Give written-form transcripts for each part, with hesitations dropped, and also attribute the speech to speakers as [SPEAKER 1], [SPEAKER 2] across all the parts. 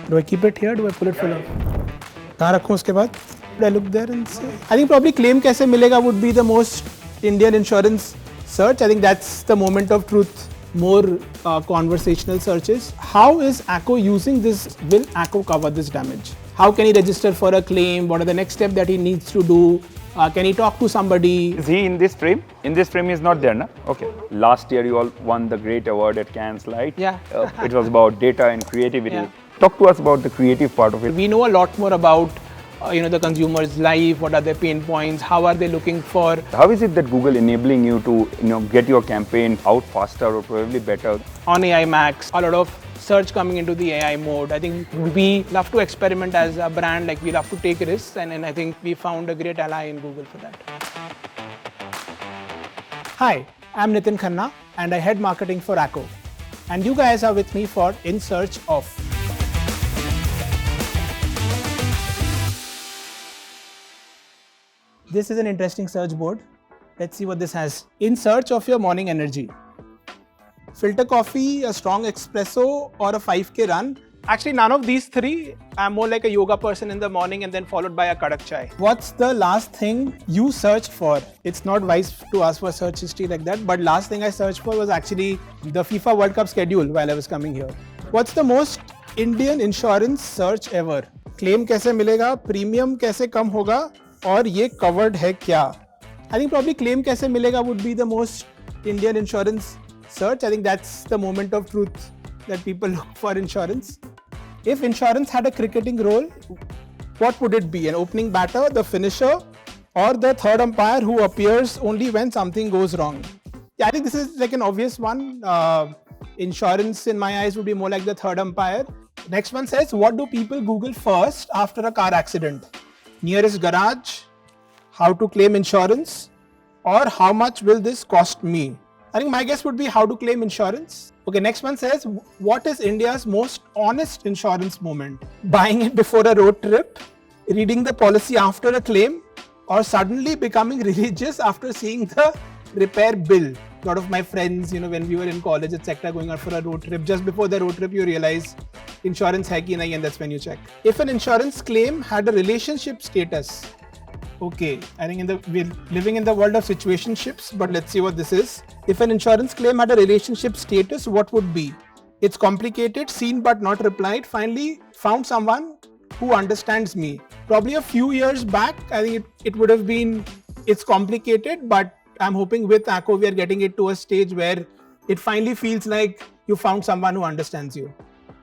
[SPEAKER 1] Do I keep it here? Do I pull it full up? कहाँ रखूँ उसके बाद? I look there and say, I think probably claim कैसे मिलेगा would be the most Indian insurance search. I think that's the moment of truth. More conversational searches. How is Acko using this? Will Acko cover this damage? How can he register for a claim? What are the next steps that he needs to do? Can he talk to somebody?
[SPEAKER 2] Is he in this frame? In this frame, he's not there, na? Okay. Last year, you all won the great award at Cannes, right?
[SPEAKER 1] Yeah.
[SPEAKER 2] It was about data and creativity.
[SPEAKER 1] Yeah.
[SPEAKER 2] Talk to us about the creative part of it.
[SPEAKER 1] We know a lot more about the consumer's life. What are their pain points? How are they looking for?
[SPEAKER 2] How is it that Google enabling you to get your campaign out faster or probably better?
[SPEAKER 1] On AI Max, a lot of search coming into the AI mode. I think we love to experiment as a brand, like we love to take risks, and I think we found a great ally in Google for that. Hi, I'm Nitin Khanna and I head marketing for Acko. And you guys are with me for In Search Of. This is an interesting search board. Let's see what this has. In search of your morning energy. Filter coffee, a strong espresso, or a 5K run. Actually, none of these three. I'm more like a yoga person in the morning and then followed by a kadak chai. What's the last thing you searched for? It's not wise to ask for search history like that, but last thing I searched for was actually the FIFA World Cup schedule while I was coming here. What's the most Indian insurance search ever? Claim कैसे मिलेगा? Premium कैसे कम होगा? और ये covered है क्या? I think probably claim कैसे मिलेगा would be the most Indian insurance search. I think that's the moment of truth that people look for insurance. If insurance had a cricketing role, what would it be? An opening batter, the finisher, or the third umpire who appears only when something goes wrong? Yeah, I think this is like an obvious one. Insurance in my eyes would be more like the third umpire. Next one says, what do people Google first after a car accident? Nearest garage, how to claim insurance, or how much will this cost me? I think my guess would be how to claim insurance. Okay, next one says, what is India's most honest insurance moment? Buying it before a road trip, reading the policy after a claim, or suddenly becoming religious after seeing the repair bill. A lot of my friends, when we were in college, etc., going out for a road trip, just before the road trip, you realize insurance hai ki nahi, and that's when you check. If an insurance claim had a relationship status, okay, I think we're living in the world of situationships, but let's see what this is. If an insurance claim had a relationship status, what would be? It's complicated, seen but not replied. Finally, found someone who understands me. Probably a few years back, I think it would have been, it's complicated, but I'm hoping with Acko, we are getting it to a stage where it finally feels like you found someone who understands you.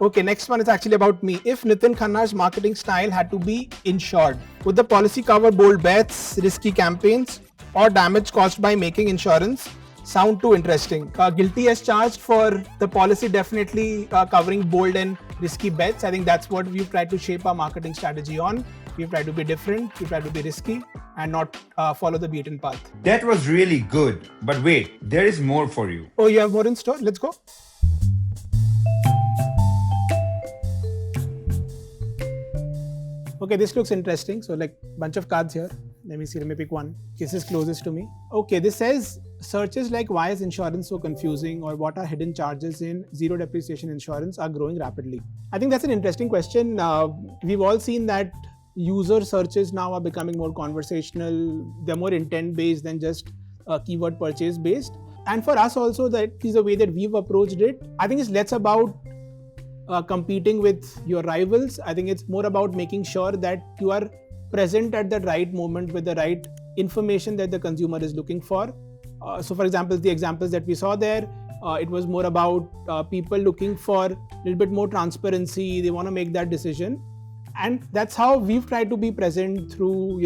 [SPEAKER 1] Okay, next one is actually about me. If Nitin Khanna's marketing style had to be insured, would the policy cover bold bets, risky campaigns, or damage caused by making insurance? Sound too interesting. Guilty as charged for the policy, definitely covering bold and risky bets. I think that's what we've tried to shape our marketing strategy on. We've tried to be different, we've tried to be risky, and not follow the beaten path.
[SPEAKER 3] That was really good. But wait, there is more for you.
[SPEAKER 1] Oh, you have more in store? Let's go. Okay, this looks interesting. So like bunch of cards here. Let me pick one. This is closest to me. Okay, this says searches like why is insurance so confusing or what are hidden charges in zero depreciation insurance are growing rapidly. I think that's an interesting question. We've all seen that user searches now are becoming more conversational. They're more intent based than just keyword purchase based. And for us also, that is the way that we've approached it. I think it's less about competing with your rivals. I think it's more about making sure that you are present at the right moment with the right information that the consumer is looking for. So for example, the examples that we saw there, it was more about people looking for a little bit more transparency. They want to make that decision. And that's how we've tried to be present through,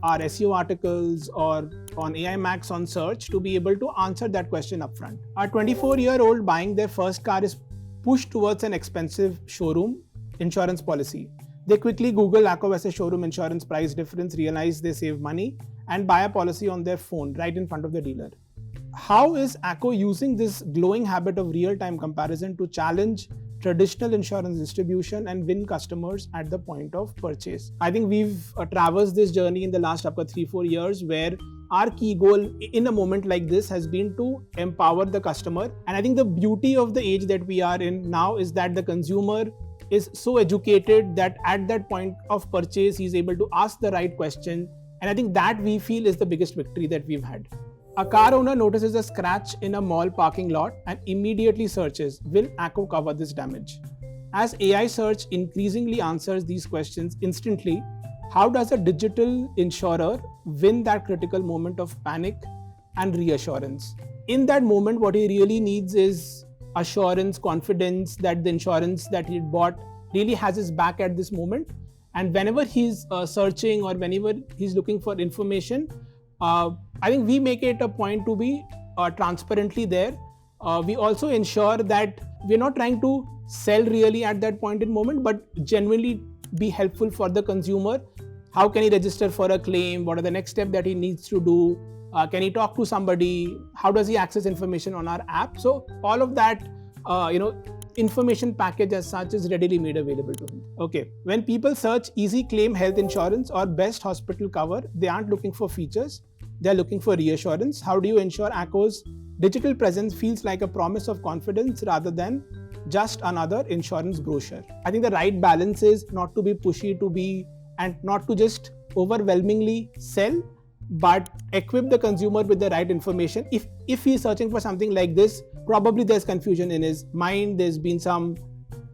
[SPEAKER 1] our SEO articles or on AI Max on search to be able to answer that question upfront. Our 24-year-old buying their first car is pushed towards an expensive showroom insurance policy. They quickly Google Acko as a showroom insurance price difference, realize they save money, and buy a policy on their phone right in front of the dealer. How is Acko using this glowing habit of real-time comparison to challenge traditional insurance distribution and win customers at the point of purchase? I think we've traversed this journey in the last 3-4 years where our key goal in a moment like this has been to empower the customer. And I think the beauty of the age that we are in now is that the consumer is so educated that at that point of purchase, he's able to ask the right question. And I think that we feel is the biggest victory that we've had. A car owner notices a scratch in a mall parking lot and immediately searches, will Acko cover this damage? As AI search increasingly answers these questions instantly, how does a digital insurer win that critical moment of panic and reassurance? In that moment, what he really needs is assurance, confidence that the insurance that he bought really has his back at this moment. And whenever he's searching or whenever he's looking for information, I think we make it a point to be transparently there. We also ensure that we're not trying to sell really at that point in moment, but genuinely be helpful for the consumer. How can he register for a claim? What are the next steps that he needs to do? Can he talk to somebody? How does he access information on our app? So all of that, information package as such is readily made available to him. Okay, when people search easy claim health insurance or best hospital cover, they aren't looking for features, they're looking for reassurance. How do you ensure Acko's digital presence feels like a promise of confidence rather than just another insurance brochure? I think the right balance is not to be pushy, and not to just overwhelmingly sell, but equip the consumer with the right information. If he's searching for something like this, probably there's confusion in his mind. There's been some,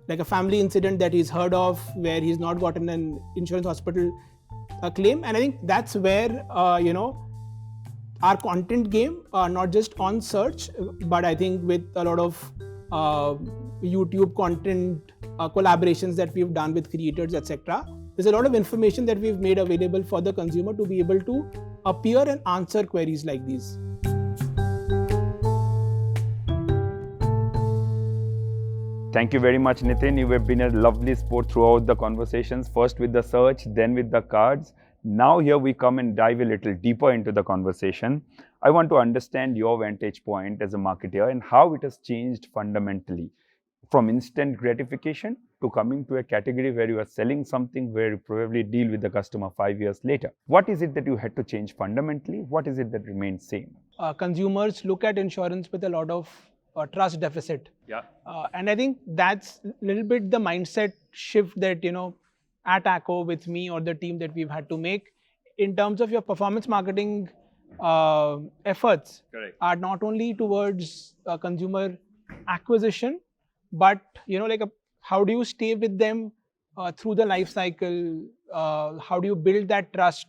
[SPEAKER 1] like a family incident that he's heard of where he's not gotten an insurance hospital claim. And I think that's where, our content game, not just on search, but I think with a lot of YouTube content collaborations that we've done with creators, etc. There's a lot of information that we've made available for the consumer to be able to appear and answer queries like these.
[SPEAKER 2] Thank you very much, Nitin. You have been a lovely sport throughout the conversations, first with the search, then with the cards. Now here we come and dive a little deeper into the conversation. I want to understand your vantage point as a marketer and how it has changed fundamentally from instant gratification to coming to a category where you are selling something where you probably deal with the customer 5 years later. What is it that you had to change fundamentally? What is it that remains same?
[SPEAKER 1] Consumers look at insurance with a lot of trust deficit.
[SPEAKER 2] Yeah.
[SPEAKER 1] And I think that's a little bit the mindset shift that, at Acko with me or the team that we've had to make in terms of your performance marketing efforts.
[SPEAKER 2] Correct.
[SPEAKER 1] Are not only towards consumer acquisition, but, how do you stay with them through the life cycle? How do you build that trust,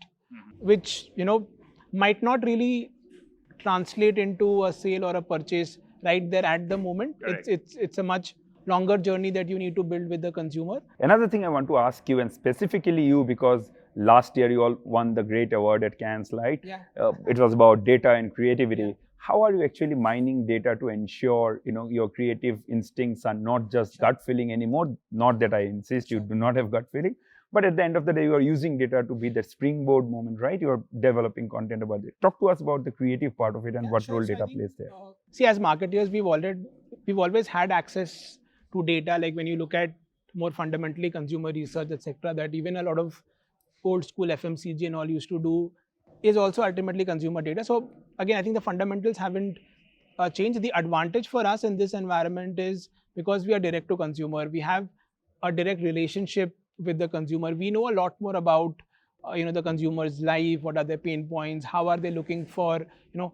[SPEAKER 1] which, might not really translate into a sale or a purchase right there at the moment. It's a much longer journey that you need to build with the consumer.
[SPEAKER 2] Another thing I want to ask you, and specifically you, because last year you all won the great award at Cannes Light.
[SPEAKER 1] Yeah.
[SPEAKER 2] It was about data and creativity. Yeah. How are you actually mining data to ensure your creative instincts are not just gut feeling anymore? Not that I insist you do not have gut feeling, but at the end of the day, you are using data to be that springboard moment, right? You are developing content about it. Talk to us about the creative part of it and what role data plays there.
[SPEAKER 1] See, as marketers, we've always had access to data. Like when you look at more fundamentally consumer research, etc., that even a lot of old school FMCG and all used to do is also ultimately consumer data. So again, I think the fundamentals haven't changed. The advantage for us in this environment is because we are direct to consumer, we have a direct relationship with the consumer. We know a lot more about the consumer's life, what are their pain points, how are they looking for,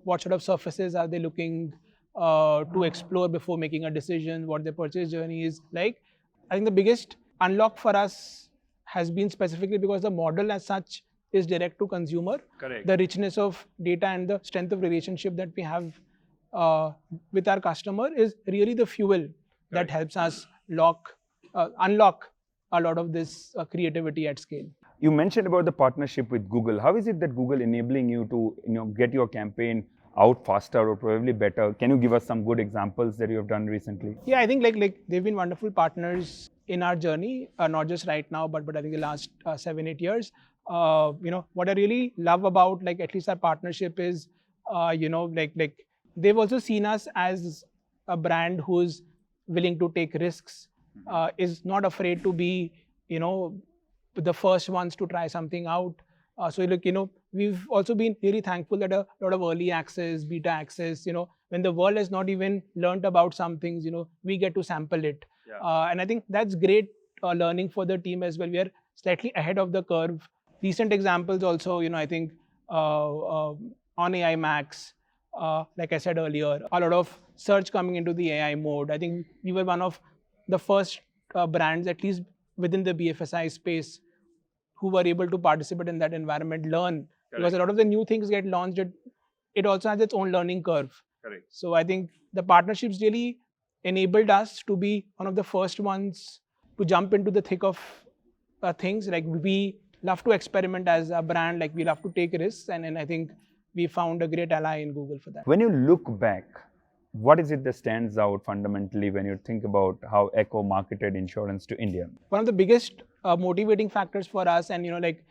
[SPEAKER 1] what sort of surfaces are they looking to explore before making a decision, what their purchase journey is like. I think the biggest unlock for us has been specifically because the model as such is direct to consumer.
[SPEAKER 2] Correct.
[SPEAKER 1] The richness of data and the strength of relationship that we have with our customer is really the fuel that helps us unlock a lot of this creativity at scale.
[SPEAKER 2] You mentioned about the partnership with Google. How is it that Google enabling you to get your campaign out faster or probably better? Can you give us some good examples that you have done recently?
[SPEAKER 1] Yeah, I think like they've been wonderful partners in our journey, not just right now, but I think the last 7-8 years. What I really love about at least our partnership is, they've also seen us as a brand who's willing to take risks, is not afraid to be, the first ones to try something out. We've also been really thankful that a lot of early access, beta access, when the world has not even learned about some things, we get to sample it. Yeah. And I think that's great learning for the team as well. We are slightly ahead of the curve. Recent examples also, I think on AI Max, like I said earlier, a lot of search coming into the AI mode. I think we were one of the first brands, at least within the BFSI space, who were able to participate in that environment, learn. Correct. Because a lot of the new things get launched, it also has its own learning curve.
[SPEAKER 2] Correct.
[SPEAKER 1] So I think the partnerships really enabled us to be one of the first ones to jump into the thick of things. Like we love to experiment as a brand, like we love to take risks, and I think we found a great ally in Google for that.
[SPEAKER 2] When you look back, what is it that stands out fundamentally when you think about how Acko marketed insurance to India?
[SPEAKER 1] One of the biggest motivating factors for us, and like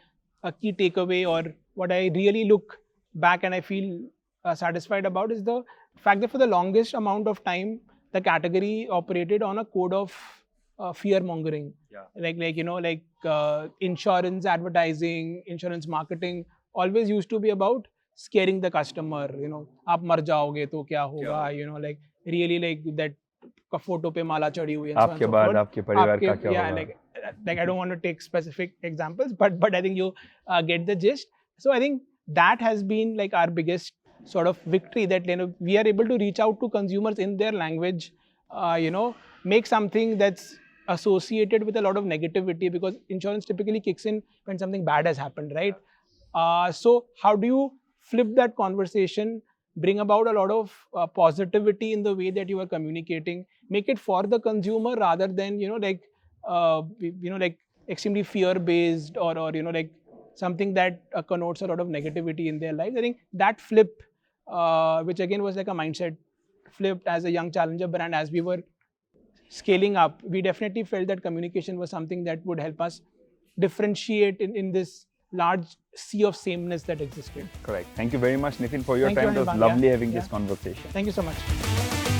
[SPEAKER 1] a key takeaway, or what I really look back and I feel satisfied about, is the fact that for the longest amount of time, the category operated on a code of fear mongering.
[SPEAKER 2] Yeah.
[SPEAKER 1] Like insurance advertising, insurance marketing always used to be about scaring the customer. आप मर जाओगे तो क्या होगा? Like really like that photo पे माला चढ़ी हुई.
[SPEAKER 2] आपके बाद आपके परिवार का क्या
[SPEAKER 1] होगा? Like I don't want to take specific examples, but I think you get the gist. So I think that has been like our biggest sort of victory, that we are able to reach out to consumers in their language, make something that's associated with a lot of negativity, because insurance typically kicks in when something bad has happened, right? So how do you flip that conversation, bring about a lot of positivity in the way that you are communicating, make it for the consumer rather than like extremely fear-based or like something that connotes a lot of negativity in their lives. I think that flip, which again was like a mindset flip as a young challenger brand, as we were scaling up, we definitely felt that communication was something that would help us differentiate in this large sea of sameness that existed.
[SPEAKER 2] Correct. Thank you very much, Nitin, for your time. It was lovely having this conversation.
[SPEAKER 1] Thank you so much.